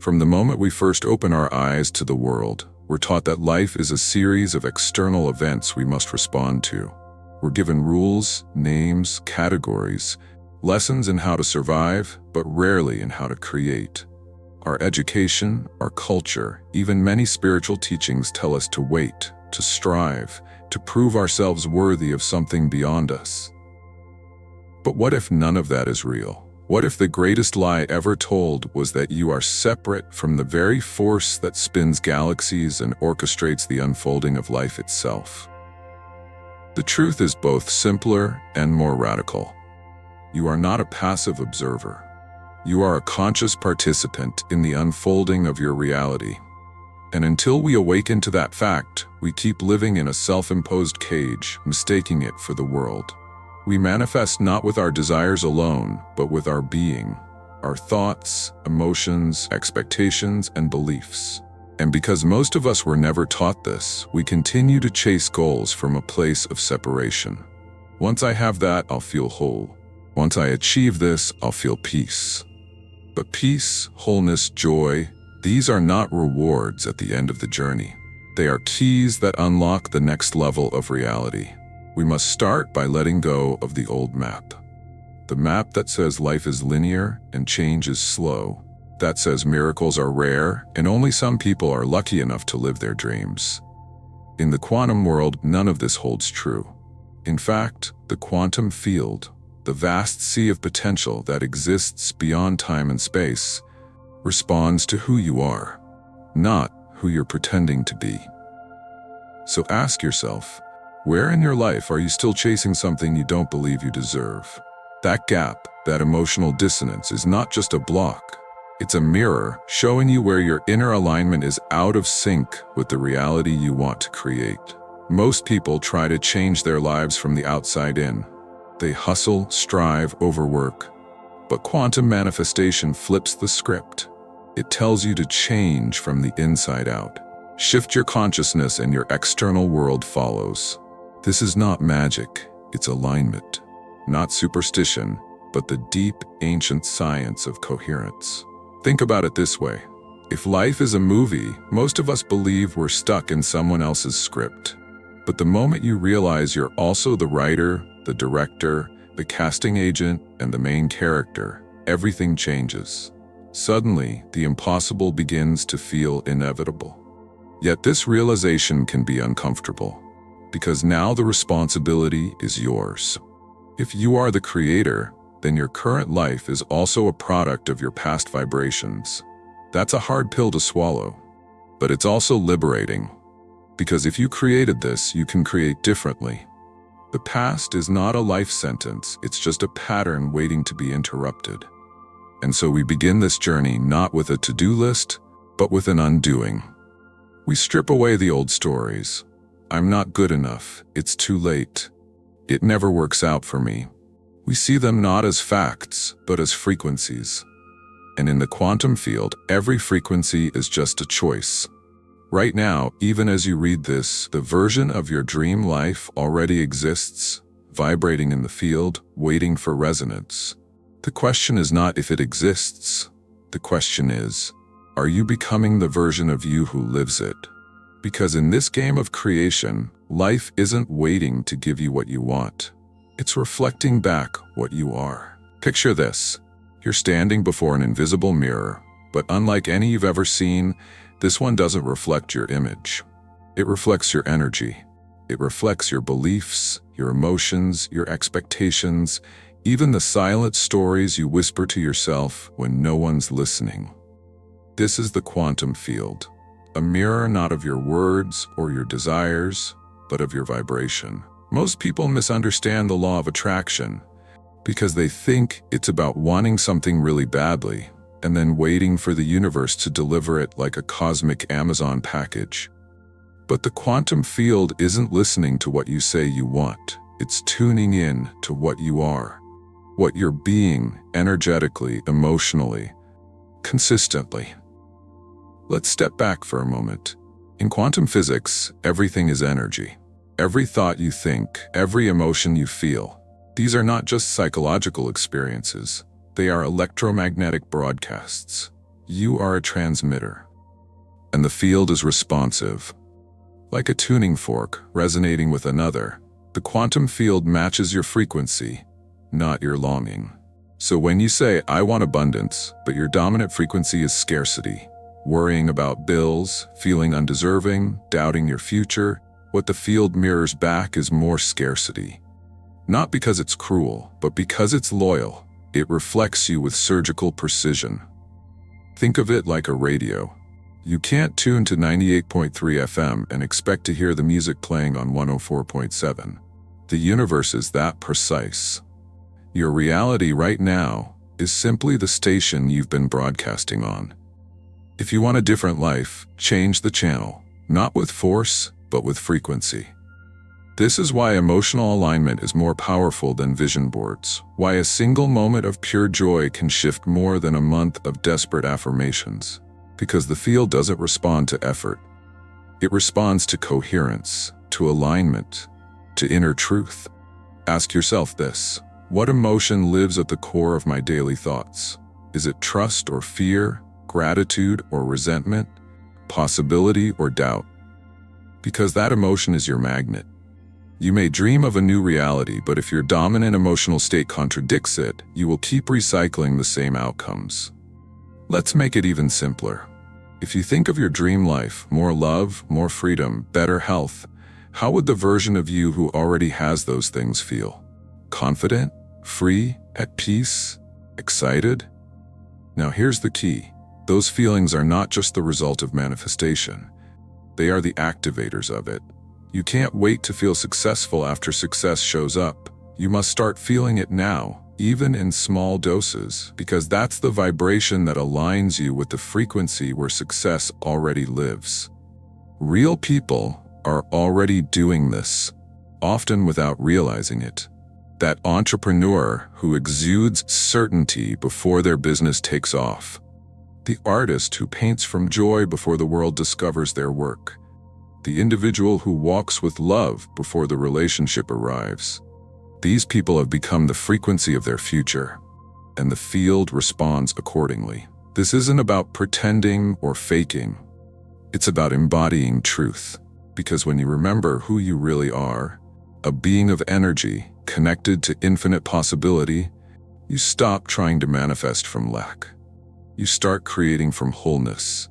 From the moment we first open our eyes to the world, we're taught that life is a series of external events we must respond to. We're given rules, names, categories, lessons in how to survive, but rarely in how to create. Our education, our culture, even many spiritual teachings tell us to wait, to strive, to prove ourselves worthy of something beyond us. But what if none of that is real? What if the greatest lie ever told was that you are separate from the very force that spins galaxies and orchestrates the unfolding of life itself? The truth is both simpler and more radical. You are not a passive observer. You are a conscious participant in the unfolding of your reality. And until we awaken to that fact, we keep living in a self-imposed cage, mistaking it for the world. We manifest not with our desires alone, but with our being, our thoughts, emotions, expectations, and beliefs. And because most of us were never taught this, we continue to chase goals from a place of separation. Once I have that, I'll feel whole. Once I achieve this, I'll feel peace. But peace, wholeness, joy, these are not rewards at the end of the journey. They are keys that unlock the next level of reality. We must start by letting go of the old map. The map that says life is linear and change is slow. That says miracles are rare and only some people are lucky enough to live their dreams. In the quantum world, none of this holds true. In fact, the quantum field, the vast sea of potential that exists beyond time and space, responds to who you are, not who you're pretending to be. So ask yourself, where in your life are you still chasing something you don't believe you deserve? That gap, that emotional dissonance is not just a block. It's a mirror showing you where your inner alignment is out of sync with the reality you want to create. Most people try to change their lives from the outside in. They hustle, strive, overwork. But quantum manifestation flips the script. It tells you to change from the inside out. Shift your consciousness and your external world follows. This is not magic, it's alignment. Not superstition, but the deep, ancient science of coherence. Think about it this way. If life is a movie, most of us believe we're stuck in someone else's script. But the moment you realize you're also the writer, the director, the casting agent, and the main character, everything changes. Suddenly, the impossible begins to feel inevitable. Yet this realization can be uncomfortable, because now the responsibility is yours. If you are the creator, then your current life is also a product of your past vibrations. That's a hard pill to swallow, but it's also liberating, because if you created this, you can create differently. The past is not a life sentence, it's just a pattern waiting to be interrupted. And so we begin this journey not with a to-do list, but with an undoing. We strip away the old stories. I'm not good enough, it's too late. It never works out for me. We see them not as facts, but as frequencies. And in the quantum field, every frequency is just a choice. Right now, even as you read this, the version of your dream life already exists, vibrating in the field, waiting for resonance. The question is not if it exists. The question is, are you becoming the version of you who lives it? Because in this game of creation, life isn't waiting to give you what you want. It's reflecting back what you are. Picture this. You're standing before an invisible mirror, but unlike any you've ever seen, this one doesn't reflect your image. It reflects your energy. It reflects your beliefs, your emotions, your expectations, even the silent stories you whisper to yourself when no one's listening. This is the quantum field. A mirror not of your words or your desires, but of your vibration. Most people misunderstand the law of attraction because they think it's about wanting something really badly and then waiting for the universe to deliver it like a cosmic Amazon package. But the quantum field isn't listening to what you say you want. It's tuning in to what you are, what you're being energetically, emotionally, consistently. Let's step back for a moment. In quantum physics, everything is energy. Every thought you think, every emotion you feel, these are not just psychological experiences. They are electromagnetic broadcasts. You are a transmitter, and the field is responsive. Like a tuning fork resonating with another, the quantum field matches your frequency, not your longing. So when you say, "I want abundance," but your dominant frequency is scarcity, worrying about bills, feeling undeserving, doubting your future, what the field mirrors back is more scarcity. Not because it's cruel, but because it's loyal. It reflects you with surgical precision. Think of it like a radio. You can't tune to 98.3 FM and expect to hear the music playing on 104.7. The universe is that precise. Your reality right now is simply the station you've been broadcasting on. If you want a different life, change the channel, not with force, but with frequency. This is why emotional alignment is more powerful than vision boards, why a single moment of pure joy can shift more than a month of desperate affirmations. Because the field doesn't respond to effort. It responds to coherence, to alignment, to inner truth. Ask yourself this: what emotion lives at the core of my daily thoughts? Is it trust or fear, gratitude or resentment, possibility or doubt? Because that emotion is your magnet. You may dream of a new reality, but if your dominant emotional state contradicts it, you will keep recycling the same outcomes. Let's make it even simpler. If you think of your dream life, more love, more freedom, better health, how would the version of you who already has those things feel? Confident? Free? At peace? Excited? Now here's the key. Those feelings are not just the result of manifestation. They are the activators of it. You can't wait to feel successful after success shows up. You must start feeling it now, even in small doses, because that's the vibration that aligns you with the frequency where success already lives. Real people are already doing this, often without realizing it. That entrepreneur who exudes certainty before their business takes off. The artist who paints from joy before the world discovers their work. The individual who walks with love before the relationship arrives. These people have become the frequency of their future, and the field responds accordingly. This isn't about pretending or faking. It's about embodying truth, because when you remember who you really are, a being of energy connected to infinite possibility, you stop trying to manifest from lack. You start creating from wholeness.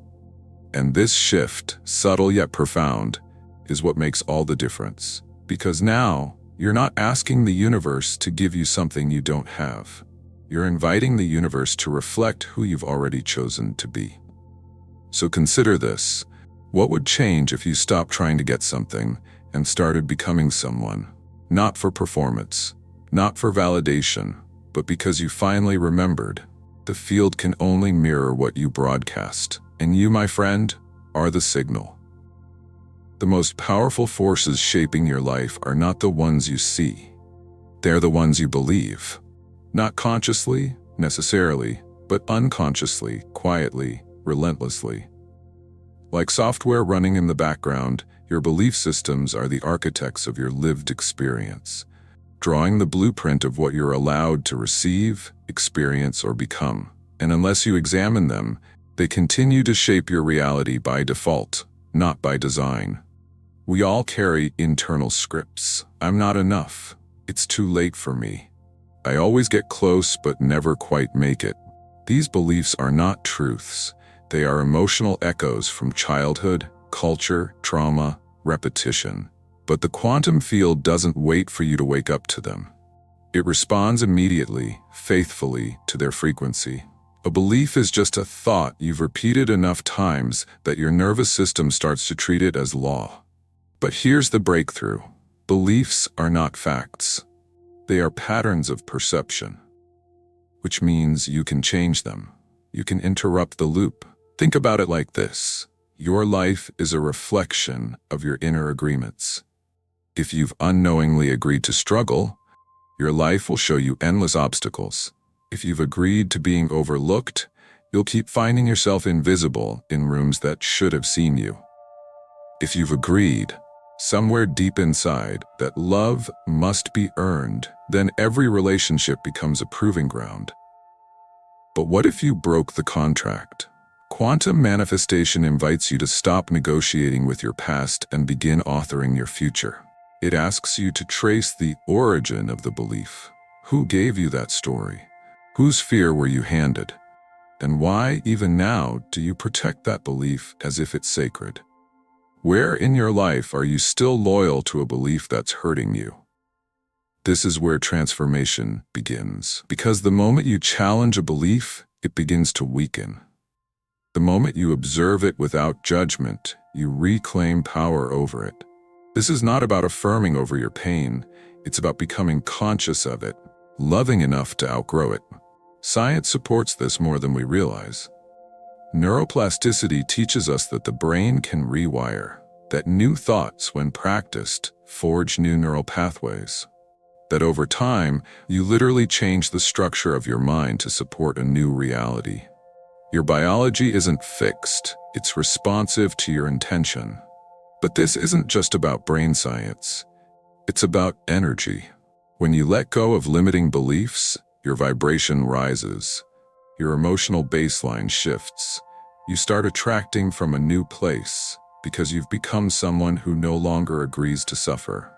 And this shift, subtle yet profound, is what makes all the difference. Because now, you're not asking the universe to give you something you don't have. You're inviting the universe to reflect who you've already chosen to be. So consider this. What would change if you stopped trying to get something and started becoming someone? Not for performance, not for validation, but because you finally remembered. The field can only mirror what you broadcast. And you, my friend, are the signal. The most powerful forces shaping your life are not the ones you see. They're the ones you believe. Not consciously, necessarily, but unconsciously, quietly, relentlessly. Like software running in the background, your belief systems are the architects of your lived experience, drawing the blueprint of what you're allowed to receive, experience, or become. And unless you examine them, they continue to shape your reality by default, not by design. We all carry internal scripts. I'm not enough. It's too late for me. I always get close but never quite make it. These beliefs are not truths. They are emotional echoes from childhood, culture, trauma, repetition. But the quantum field doesn't wait for you to wake up to them. It responds immediately, faithfully, to their frequency. A belief is just a thought you've repeated enough times that your nervous system starts to treat it as law. But here's the breakthrough. Beliefs are not facts. They are patterns of perception, which means you can change them. You can interrupt the loop. Think about it like this. Your life is a reflection of your inner agreements. If you've unknowingly agreed to struggle, your life will show you endless obstacles. If you've agreed to being overlooked, you'll keep finding yourself invisible in rooms that should have seen you. If you've agreed, somewhere deep inside, that love must be earned, then every relationship becomes a proving ground. But what if you broke the contract? Quantum manifestation invites you to stop negotiating with your past and begin authoring your future. It asks you to trace the origin of the belief. Who gave you that story? Whose fear were you handed? And why, even now, do you protect that belief as if it's sacred? Where in your life are you still loyal to a belief that's hurting you? This is where transformation begins. Because the moment you challenge a belief, it begins to weaken. The moment you observe it without judgment, you reclaim power over it. This is not about affirming over your pain. It's about becoming conscious of it, loving enough to outgrow it. Science supports this more than we realize. Neuroplasticity teaches us that the brain can rewire, that new thoughts, when practiced, forge new neural pathways. That over time, you literally change the structure of your mind to support a new reality. Your biology isn't fixed, it's responsive to your intention. But this isn't just about brain science. It's about energy. When you let go of limiting beliefs, your vibration rises. Your emotional baseline shifts. You start attracting from a new place because you've become someone who no longer agrees to suffer.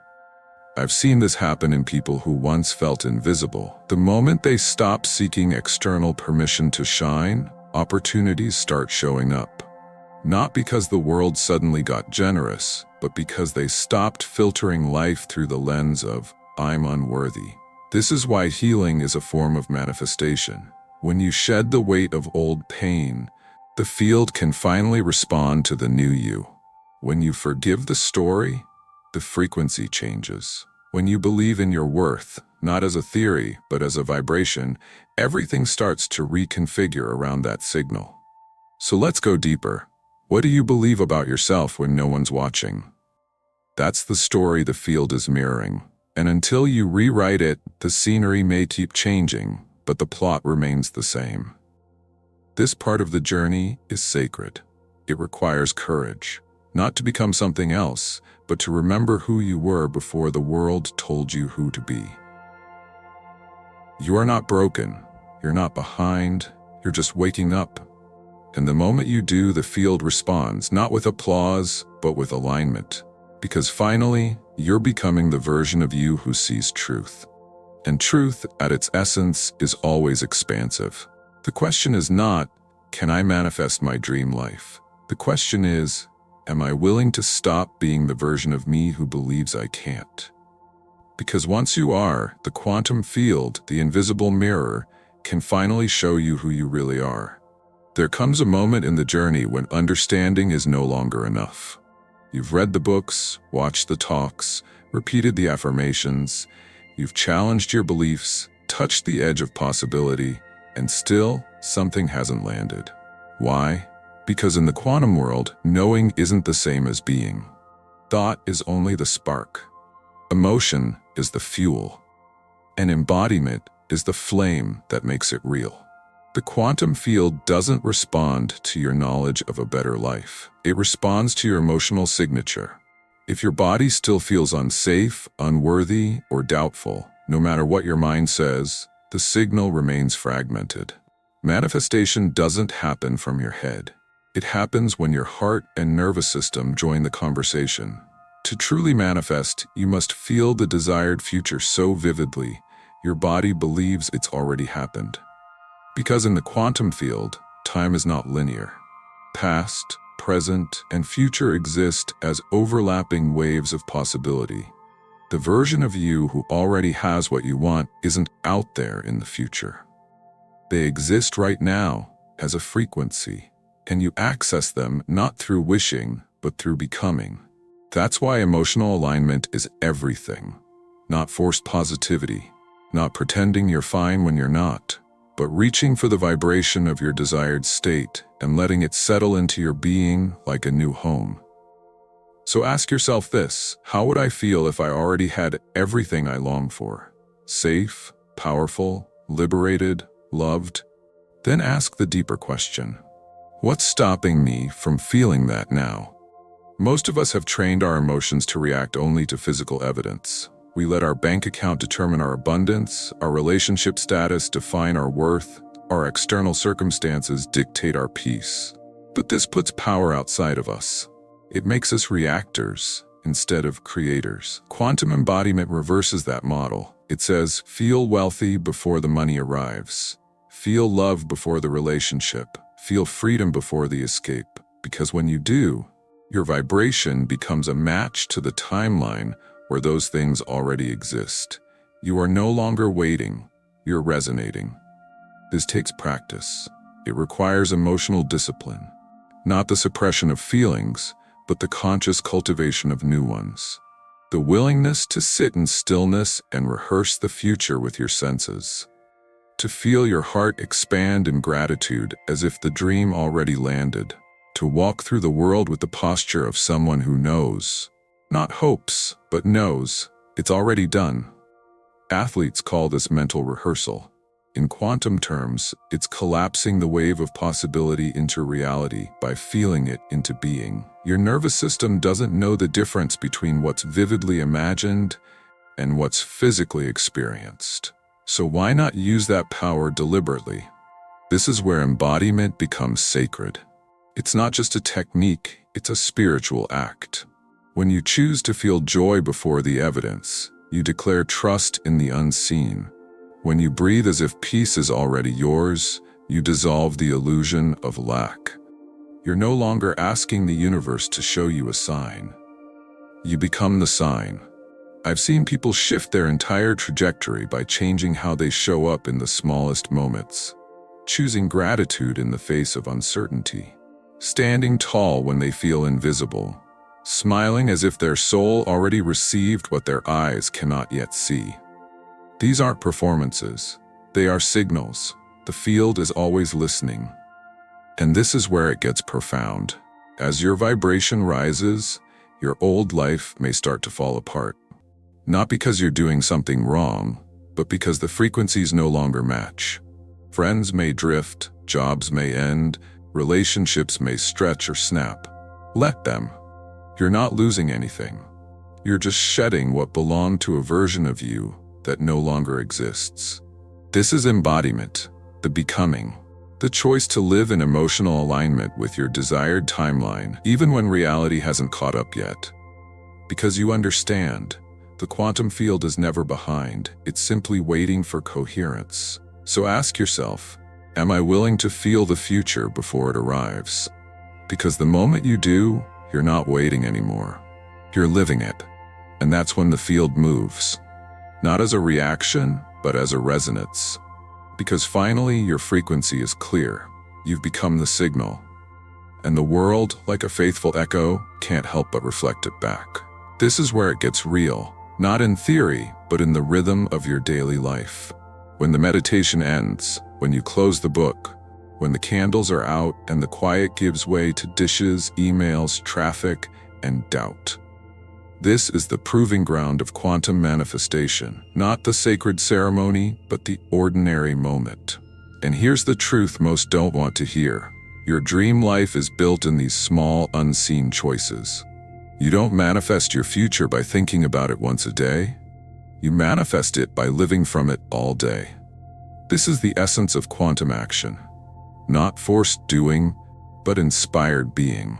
I've seen this happen in people who once felt invisible. The moment they stop seeking external permission to shine, opportunities start showing up. Not because the world suddenly got generous, but because they stopped filtering life through the lens of, I'm unworthy. This is why healing is a form of manifestation. When you shed the weight of old pain, the field can finally respond to the new you. When you forgive the story, the frequency changes. When you believe in your worth, not as a theory, but as a vibration, everything starts to reconfigure around that signal. So let's go deeper. What do you believe about yourself when no one's watching? That's the story the field is mirroring. And until you rewrite it, the scenery may keep changing, but the plot remains the same. This part of the journey is sacred. It requires courage, not to become something else, but to remember who you were before the world told you who to be. You are not broken. You're not behind. You're just waking up. And the moment you do, the field responds, not with applause, but with alignment. Because finally, you're becoming the version of you who sees truth. And truth, at its essence, is always expansive. The question is not, can I manifest my dream life? The question is, am I willing to stop being the version of me who believes I can't? Because once you are, the quantum field, the invisible mirror, can finally show you who you really are. There comes a moment in the journey when understanding is no longer enough. You've read the books, watched the talks, repeated the affirmations. You've challenged your beliefs, touched the edge of possibility, and still, something hasn't landed. Why? Because in the quantum world, knowing isn't the same as being. Thought is only the spark. Emotion is the fuel. And embodiment is the flame that makes it real. The quantum field doesn't respond to your knowledge of a better life. It responds to your emotional signature. If your body still feels unsafe, unworthy, or doubtful, no matter what your mind says, the signal remains fragmented. Manifestation doesn't happen from your head. It happens when your heart and nervous system join the conversation. To truly manifest, you must feel the desired future so vividly, your body believes it's already happened. Because in the quantum field, time is not linear. Past, present, and future exist as overlapping waves of possibility. The version of you who already has what you want isn't out there in the future. They exist right now as a frequency, and you access them not through wishing, but through becoming. That's why emotional alignment is everything. Not forced positivity, not pretending you're fine when you're not, but reaching for the vibration of your desired state and letting it settle into your being like a new home. So ask yourself this: how would I feel if I already had everything I long for? Safe, powerful, liberated, loved? Then ask the deeper question: what's stopping me from feeling that now? Most of us have trained our emotions to react only to physical evidence. We let our bank account determine our abundance, our relationship status define our worth, our external circumstances dictate our peace. But this puts power outside of us. It makes us reactors instead of creators. Quantum embodiment reverses that model. It says, feel wealthy before the money arrives. Feel love before the relationship. Feel freedom before the escape. Because when you do, your vibration becomes a match to the timeline where those things already exist. You are no longer waiting, you're resonating. This takes practice. It requires emotional discipline. Not the suppression of feelings, but the conscious cultivation of new ones. The willingness to sit in stillness and rehearse the future with your senses. To feel your heart expand in gratitude as if the dream already landed. To walk through the world with the posture of someone who knows. Not hopes, but knows. It's already done. Athletes call this mental rehearsal. In quantum terms, it's collapsing the wave of possibility into reality by feeling it into being. Your nervous system doesn't know the difference between what's vividly imagined and what's physically experienced. So why not use that power deliberately? This is where embodiment becomes sacred. It's not just a technique, it's a spiritual act. When you choose to feel joy before the evidence, you declare trust in the unseen. When you breathe as if peace is already yours, you dissolve the illusion of lack. You're no longer asking the universe to show you a sign. You become the sign. I've seen people shift their entire trajectory by changing how they show up in the smallest moments, choosing gratitude in the face of uncertainty, standing tall when they feel invisible, smiling as if their soul already received what their eyes cannot yet see. These aren't performances, they are signals. The field is always listening. And this is where it gets profound. As your vibration rises, your old life may start to fall apart. Not because you're doing something wrong, but because the frequencies no longer match. Friends may drift, jobs may end, relationships may stretch or snap. Let them. You're not losing anything. You're just shedding what belonged to a version of you that no longer exists. This is embodiment, the becoming, the choice to live in emotional alignment with your desired timeline, even when reality hasn't caught up yet. Because you understand, the quantum field is never behind, it's simply waiting for coherence. So ask yourself, am I willing to feel the future before it arrives? Because the moment you do, you're not waiting anymore. You're living it. And that's when the field moves. Not as a reaction, but as a resonance. Because finally your frequency is clear. You've become the signal. And the world, like a faithful echo, can't help but reflect it back. This is where it gets real. Not in theory, but in the rhythm of your daily life. When the meditation ends, when you close the book, when the candles are out and the quiet gives way to dishes, emails, traffic, and doubt. This is the proving ground of quantum manifestation, not the sacred ceremony, but the ordinary moment. And here's the truth most don't want to hear. Your dream life is built in these small, unseen choices. You don't manifest your future by thinking about it once a day. You manifest it by living from it all day. This is the essence of quantum action. Not forced doing, but inspired being.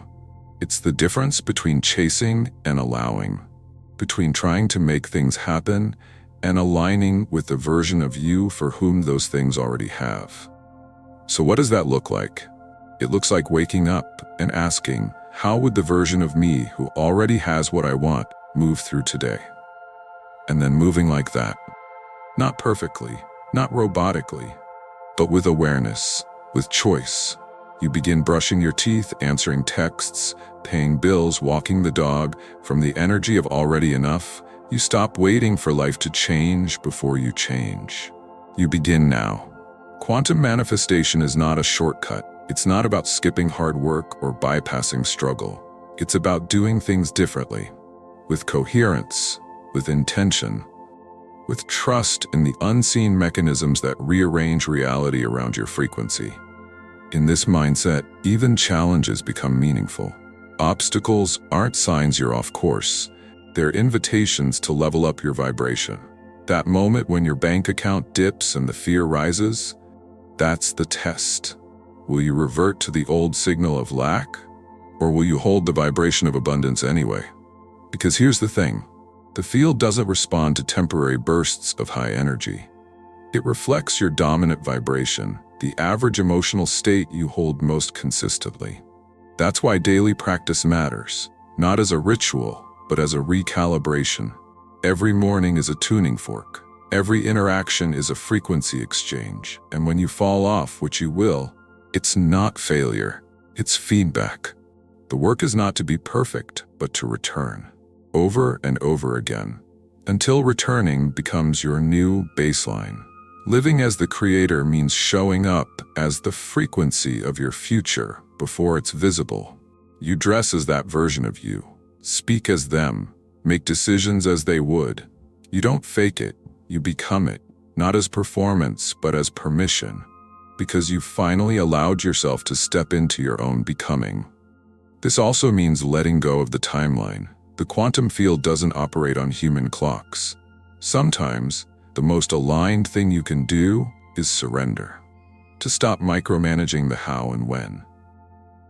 It's the difference between chasing and allowing, between trying to make things happen and aligning with the version of you for whom those things already have. So what does that look like? It looks like waking up and asking, how would the version of me who already has what I want move through today? And then moving like that. Not perfectly, not robotically, but with awareness, with choice. You begin brushing your teeth, answering texts, paying bills, walking the dog. From the energy of already enough, you stop waiting for life to change before you change. You begin now. Quantum manifestation is not a shortcut. It's not about skipping hard work or bypassing struggle. It's about doing things differently, with coherence, with intention, with trust in the unseen mechanisms that rearrange reality around your frequency. In this mindset, even challenges become meaningful. Obstacles aren't signs you're off course. They're invitations to level up your vibration. That moment when your bank account dips and the fear rises, that's the test. Will you revert to the old signal of lack? Or will you hold the vibration of abundance anyway? Because here's the thing. The field doesn't respond to temporary bursts of high energy. It reflects your dominant vibration, the average emotional state you hold most consistently. That's why daily practice matters, not as a ritual, but as a recalibration. Every morning is a tuning fork. Every interaction is a frequency exchange. And when you fall off, which you will, it's not failure, it's feedback. The work is not to be perfect, but to return, over and over again, until returning becomes your new baseline. Living as the creator means showing up as the frequency of your future before it's visible. You dress as that version of you, speak as them, make decisions as they would. You don't fake it, you become it, not as performance, but as permission, because you finally allowed yourself to step into your own becoming. This also means letting go of the timeline. The quantum field doesn't operate on human clocks. Sometimes, the most aligned thing you can do is surrender. To stop micromanaging the how and when.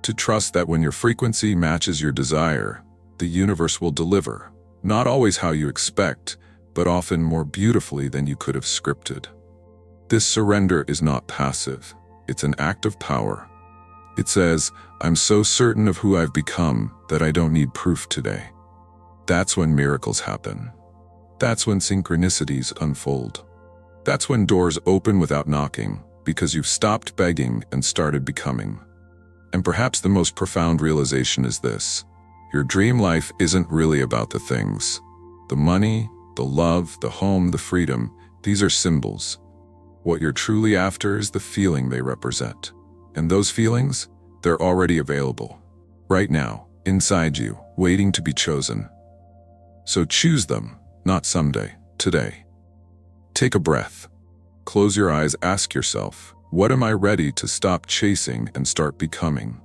To trust that when your frequency matches your desire, the universe will deliver. Not always how you expect, but often more beautifully than you could have scripted. This surrender is not passive. It's an act of power. It says, I'm so certain of who I've become that I don't need proof today. That's when miracles happen. That's when synchronicities unfold. That's when doors open without knocking, because you've stopped begging and started becoming. And perhaps the most profound realization is this. Your dream life isn't really about the things. The money, the love, the home, the freedom, these are symbols. What you're truly after is the feeling they represent. And those feelings, they're already available. Right now, inside you, waiting to be chosen. So choose them, not someday, today. Take a breath. Close your eyes, ask yourself, what am I ready to stop chasing and start becoming?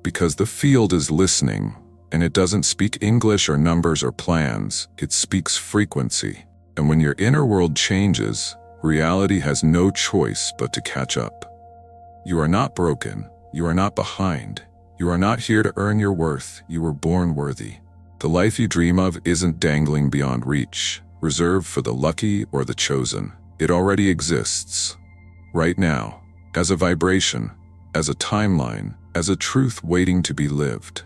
Because the field is listening, and it doesn't speak English or numbers or plans, it speaks frequency. And when your inner world changes, reality has no choice but to catch up. You are not broken. You are not behind. You are not here to earn your worth. You were born worthy. The life you dream of isn't dangling beyond reach, reserved for the lucky or the chosen. It already exists. Right now, as a vibration, as a timeline, as a truth waiting to be lived.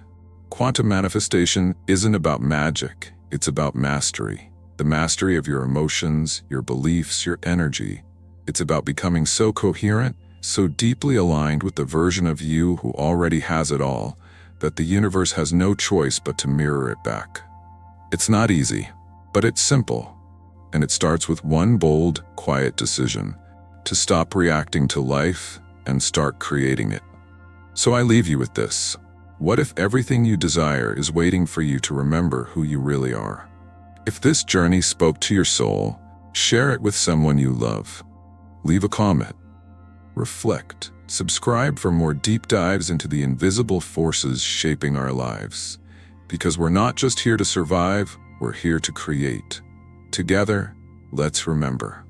Quantum manifestation isn't about magic. It's about mastery. The mastery of your emotions, your beliefs, your energy. It's about becoming so coherent, so deeply aligned with the version of you who already has it all, that the universe has no choice but to mirror it back. It's not easy, but it's simple. And it starts with one bold, quiet decision, to stop reacting to life and start creating it. So I leave you with this. What if everything you desire is waiting for you to remember who you really are? If this journey spoke to your soul, share it with someone you love. Leave a comment. Reflect. Subscribe for more deep dives into the invisible forces shaping our lives. Because we're not just here to survive, we're here to create. Together, let's remember.